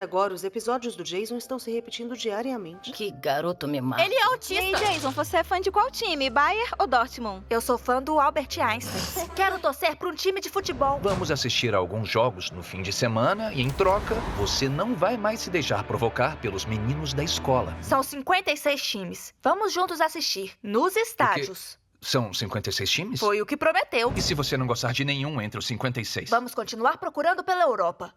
Agora, os episódios do Jason estão se repetindo diariamente. Que garoto mimado. Ele é autista. Ei, Jason, você é fã de qual time? Bayern ou Dortmund? Eu sou fã do Albert Einstein. Quero torcer para um time de futebol. Vamos assistir a alguns jogos no fim de semana e, em troca, você não vai mais se deixar provocar pelos meninos da escola. São 56 times. Vamos juntos assistir, nos estádios. São 56 times? Foi o que prometeu. E se você não gostar de nenhum entre os 56? Vamos continuar procurando pela Europa.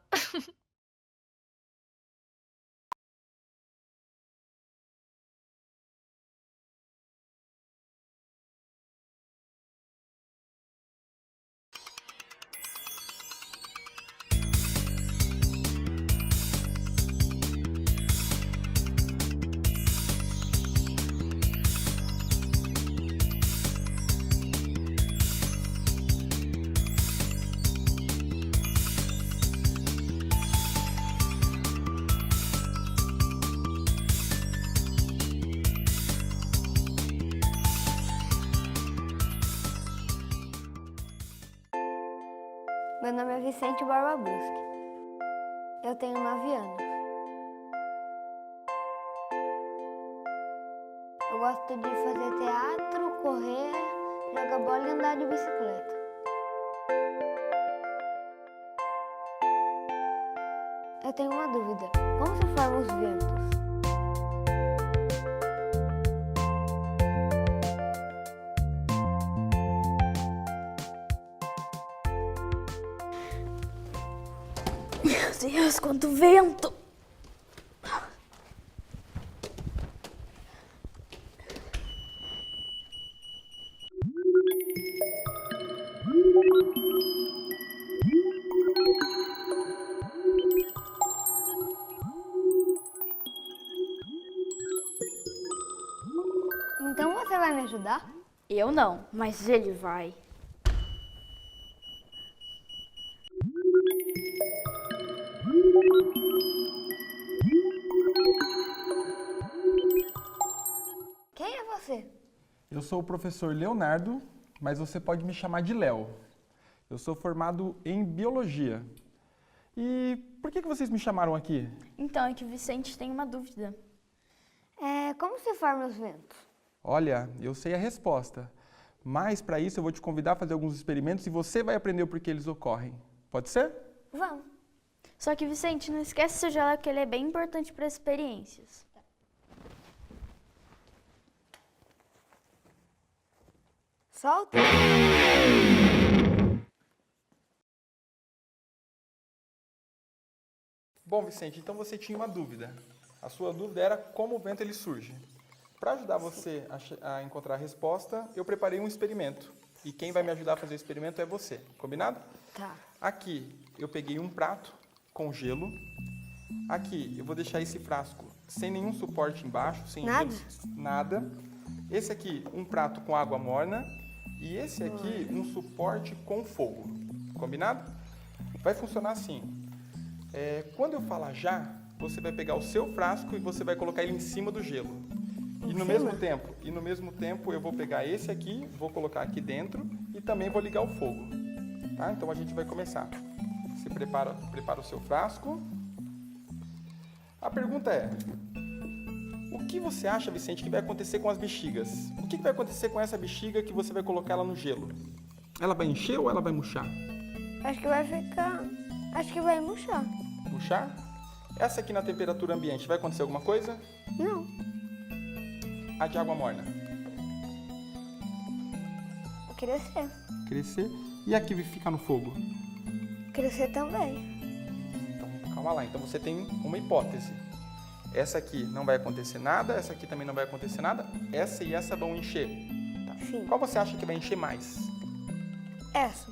Meu nome é Vicente Barba Brusque. Eu tenho 9 anos. Eu gosto de fazer teatro, correr, jogar bola e andar de bicicleta. Eu tenho uma dúvida. Como se formam os ventos? Meu Deus, quanto vento! Então você vai me ajudar? Eu não, mas ele vai. Quem é você? Eu sou o professor Leonardo, mas você pode me chamar de Léo. Eu sou formado em Biologia. E por que vocês me chamaram aqui? Então, é que o Vicente tem uma dúvida. Como se formam os ventos? Olha, eu sei a resposta, mas para isso eu vou te convidar a fazer alguns experimentos e você vai aprender o porquê eles ocorrem. Pode ser? Vamos. Só que, Vicente, não esquece seu gelo, que ele é bem importante para as experiências. Solta. Bom, Vicente, então você tinha uma dúvida. A sua dúvida era como o vento ele surge. Para ajudar você a encontrar a resposta, eu preparei um experimento. E quem vai me ajudar a fazer o experimento é você. Combinado? Tá. Aqui eu peguei um prato com gelo. Aqui eu vou deixar esse frasco sem nenhum suporte embaixo, sem Nada? nada. Esse aqui um prato com água morna e esse aqui um suporte com fogo. Combinado? Vai funcionar assim. Quando eu falar já, você vai pegar o seu frasco e você vai colocar ele em cima do gelo. E no mesmo tempo eu vou pegar esse aqui, vou colocar aqui dentro e também vou ligar o fogo. Tá? Então a gente vai começar. Você prepara o seu frasco. A pergunta é: o que você acha, Vicente, que vai acontecer com as bexigas? O que vai acontecer com essa bexiga que você vai colocar ela no gelo? Ela vai encher ou ela vai murchar? Acho que vai ficar... Acho que vai murchar. Murchar? Essa aqui na temperatura ambiente, vai acontecer alguma coisa? Não. A de água morna? Crescer. Crescer. E a que fica no fogo? Crescer também. Então, calma lá. Então você tem uma hipótese. Essa aqui não vai acontecer nada, essa aqui também não vai acontecer nada, essa e essa vão encher. Tá. Sim. Qual você acha que vai encher mais? Essa.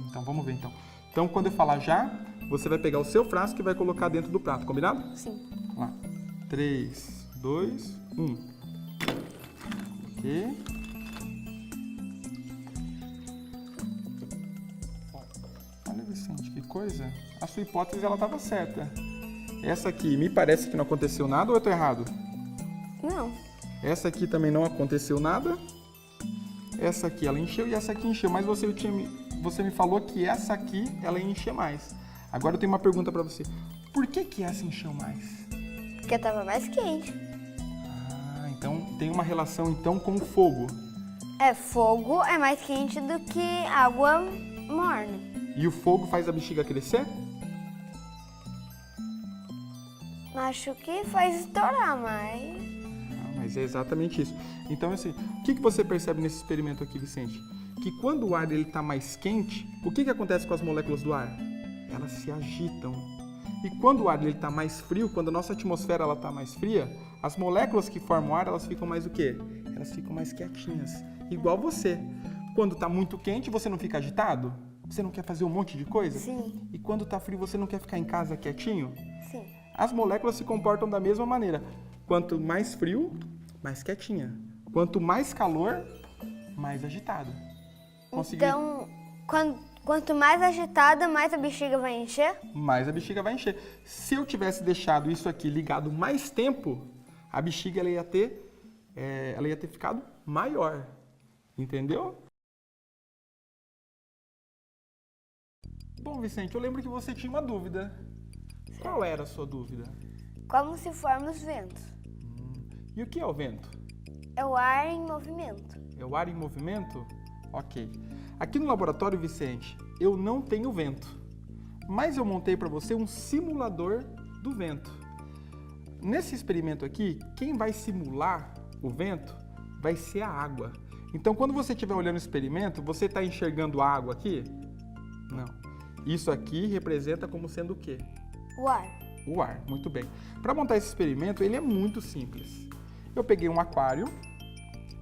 Então vamos ver então. Então quando eu falar já, você vai pegar o seu frasco e vai colocar dentro do prato, combinado? Sim. Vamos lá. 3, 2, 1. Ok. Olha, Vicente, que coisa. A sua hipótese ela estava certa. Essa aqui me parece que não aconteceu nada ou eu estou errado? Não. Essa aqui também não aconteceu nada. Essa aqui ela encheu e essa aqui encheu. Mas você me falou que essa aqui ela ia encher mais. Agora eu tenho uma pergunta para você. Por que essa encheu mais? Porque tava mais quente. Ah, então tem uma relação então com o fogo. Fogo é mais quente do que água morna. E o fogo faz a bexiga crescer? Acho que faz estourar, mas... Mas é exatamente isso. Então, assim, o que você percebe nesse experimento aqui, Vicente? Que quando o ar está mais quente, o que acontece com as moléculas do ar? Elas se agitam. E quando o ar está mais frio, quando a nossa atmosfera está mais fria, as moléculas que formam o ar, elas ficam mais o quê? Elas ficam mais quietinhas. Igual você. Quando está muito quente, você não fica agitado? Você não quer fazer um monte de coisa? Sim. E quando está frio, você não quer ficar em casa quietinho? Sim. As moléculas se comportam da mesma maneira. Quanto mais frio, mais quietinha. Quanto mais calor, mais agitada. Consegui? Então, quanto mais agitada, mais a bexiga vai encher? Mais a bexiga vai encher. Se eu tivesse deixado isso aqui ligado mais tempo, a bexiga ela ia ter ficado maior. Entendeu? Bom, Vicente, eu lembro que você tinha uma dúvida. Qual era a sua dúvida? Como se formam os ventos? E o que é o vento? É o ar em movimento. É o ar em movimento? Ok. Aqui no laboratório, Vicente, eu não tenho vento, mas eu montei para você um simulador do vento. Nesse experimento aqui, quem vai simular o vento vai ser a água. Então, quando você estiver olhando o experimento, você está enxergando a água aqui? Não. Isso aqui representa como sendo o quê? O ar. O ar, muito bem. Para montar esse experimento, ele é muito simples. Eu peguei um aquário,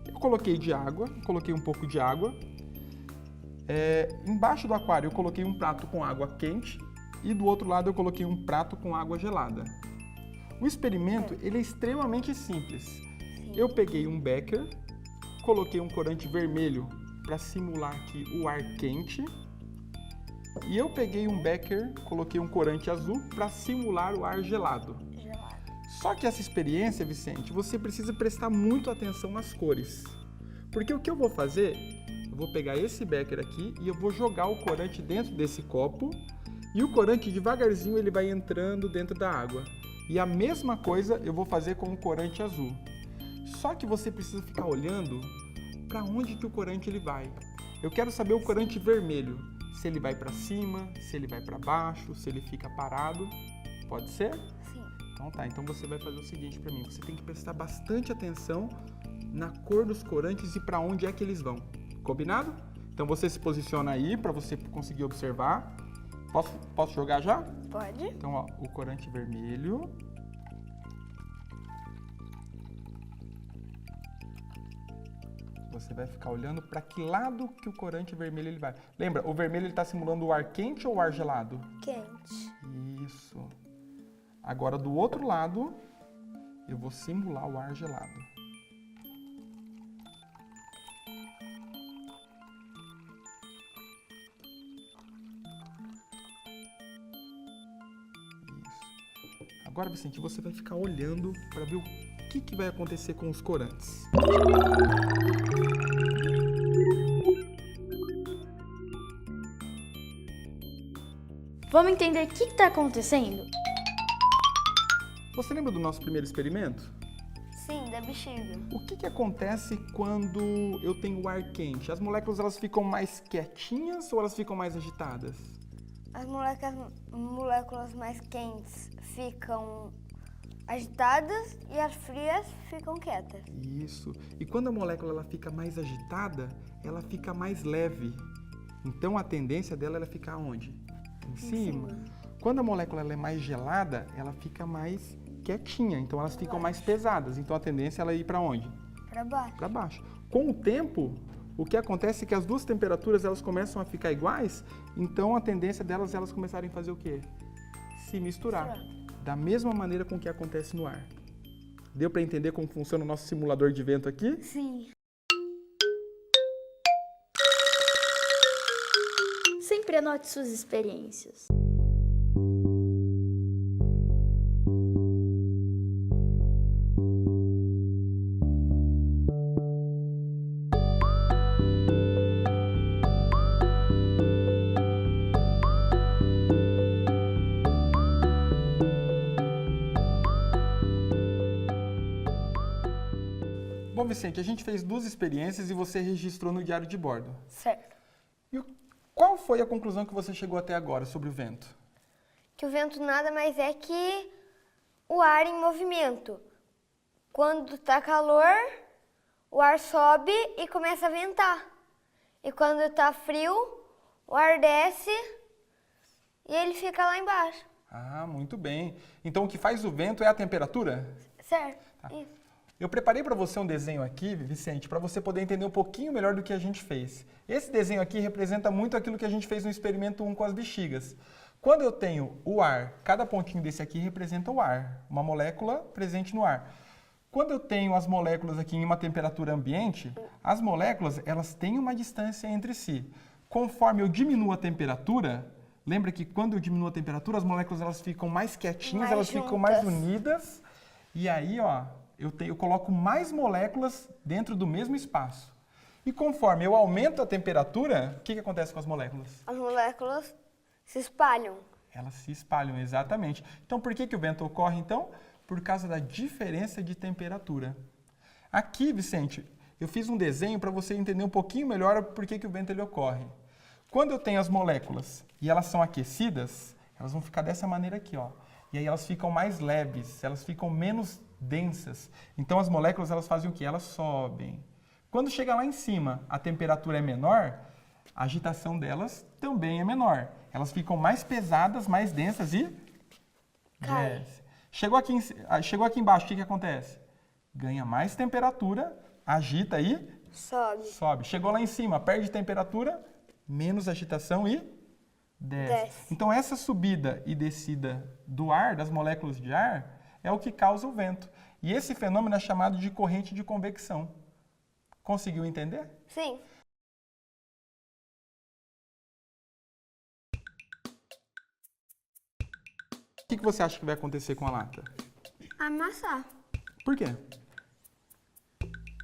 eu coloquei de água, coloquei um pouco de água. Embaixo do aquário eu coloquei um prato com água quente e do outro lado eu coloquei um prato com água gelada. O experimento ele é extremamente simples. Eu peguei um becker, coloquei um corante vermelho para simular aqui o ar quente. E eu peguei um becker, coloquei um corante azul para simular o ar gelado. Só que essa experiência, Vicente, você precisa prestar muito atenção nas cores. Porque o que eu vou fazer, eu vou pegar esse becker aqui e eu vou jogar o corante dentro desse copo e o corante devagarzinho ele vai entrando dentro da água. E a mesma coisa eu vou fazer com o corante azul. Só que você precisa ficar olhando para onde que o corante ele vai. Eu quero saber o corante vermelho. Se ele vai para cima, se ele vai para baixo, se ele fica parado. Pode ser? Sim. Então tá, então você vai fazer o seguinte para mim. Você tem que prestar bastante atenção na cor dos corantes e para onde é que eles vão. Combinado? Então você se posiciona aí para você conseguir observar. Posso jogar já? Pode. Então, ó, o corante vermelho. Você vai ficar olhando para que lado que o corante vermelho ele vai. Lembra, o vermelho ele está simulando o ar quente ou o ar gelado? Quente. Isso. Agora, do outro lado, eu vou simular o ar gelado. Isso. Agora, Vicente, você vai ficar olhando para ver o que vai acontecer com os corantes. Vamos entender o que está acontecendo? Você lembra do nosso primeiro experimento? Sim, da bexiga. O que acontece quando eu tenho o ar quente? As moléculas elas ficam mais quietinhas ou elas ficam mais agitadas? As moléculas mais quentes ficam agitadas e as frias ficam quietas. Isso. E quando a molécula ela fica mais agitada, ela fica mais leve. Então a tendência dela é ficar onde? Em cima. Quando a molécula ela é mais gelada, ela fica mais quietinha. Então elas ficam mais pesadas. Então a tendência ela é ir para onde? Para baixo. Para baixo. Com o tempo, o que acontece é que as duas temperaturas elas começam a ficar iguais. Então a tendência delas elas começarem a fazer o quê? Se misturar. Da mesma maneira com que acontece no ar. Deu para entender como funciona o nosso simulador de vento aqui? Sim. Sempre anote suas experiências. Bom, Vicente, a gente fez 2 experiências e você registrou no diário de bordo. Certo. E qual foi a conclusão que você chegou até agora sobre o vento? Que o vento nada mais é que o ar em movimento. Quando tá calor, o ar sobe e começa a ventar. E quando tá frio, o ar desce e ele fica lá embaixo. Ah, muito bem. Então o que faz o vento é a temperatura? Certo? Isso. Eu preparei para você um desenho aqui, Vicente, para você poder entender um pouquinho melhor do que a gente fez. Esse desenho aqui representa muito aquilo que a gente fez no experimento 1 com as bexigas. Quando eu tenho o ar, cada pontinho desse aqui representa o ar, uma molécula presente no ar. Quando eu tenho as moléculas aqui em uma temperatura ambiente, as moléculas elas têm uma distância entre si. Conforme eu diminuo a temperatura, lembra que quando eu diminuo a temperatura, as moléculas elas ficam mais quietinhas, Mais elas ficam mais juntas. unidas. E aí, ó, eu coloco mais moléculas dentro do mesmo espaço. E conforme eu aumento a temperatura, o que acontece com as moléculas? As moléculas se espalham. Elas se espalham, exatamente. Então, por que o vento ocorre, então? Por causa da diferença de temperatura. Aqui, Vicente, eu fiz um desenho para você entender um pouquinho melhor por que o vento ele ocorre. Quando eu tenho as moléculas e elas são aquecidas, elas vão ficar dessa maneira aqui, ó. E aí elas ficam mais leves, elas ficam menos densas. Então, as moléculas, elas fazem o quê? Elas sobem. Quando chega lá em cima, a temperatura é menor, a agitação delas também é menor. Elas ficam mais pesadas, mais densas e Cai. desce. Chegou aqui embaixo, o que acontece? Ganha mais temperatura, agita e Sobe. sobe. Chegou lá em cima, perde temperatura, menos agitação e desce. Então essa subida e descida do ar, das moléculas de ar, é o que causa o vento. E esse fenômeno é chamado de corrente de convecção. Conseguiu entender? Sim. O que você acha que vai acontecer com a lata? Amassar. Por quê?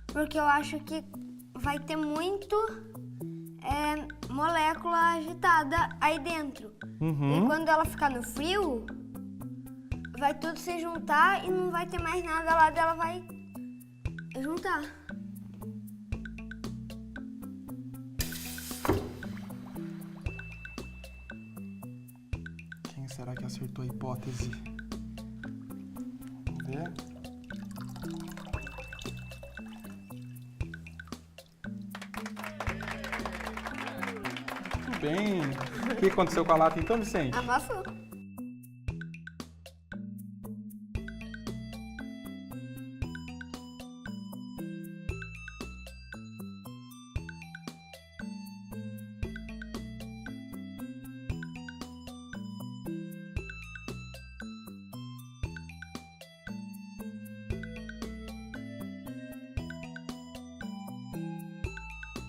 Porque eu acho que vai ter muito molécula agitada aí dentro. E quando ela ficar no frio, vai tudo se juntar e não vai ter mais nada lá dela, vai juntar. Quem será que acertou a hipótese? Vamos ver. Muito bem. O que aconteceu com a lata então, Vicente? Amassou.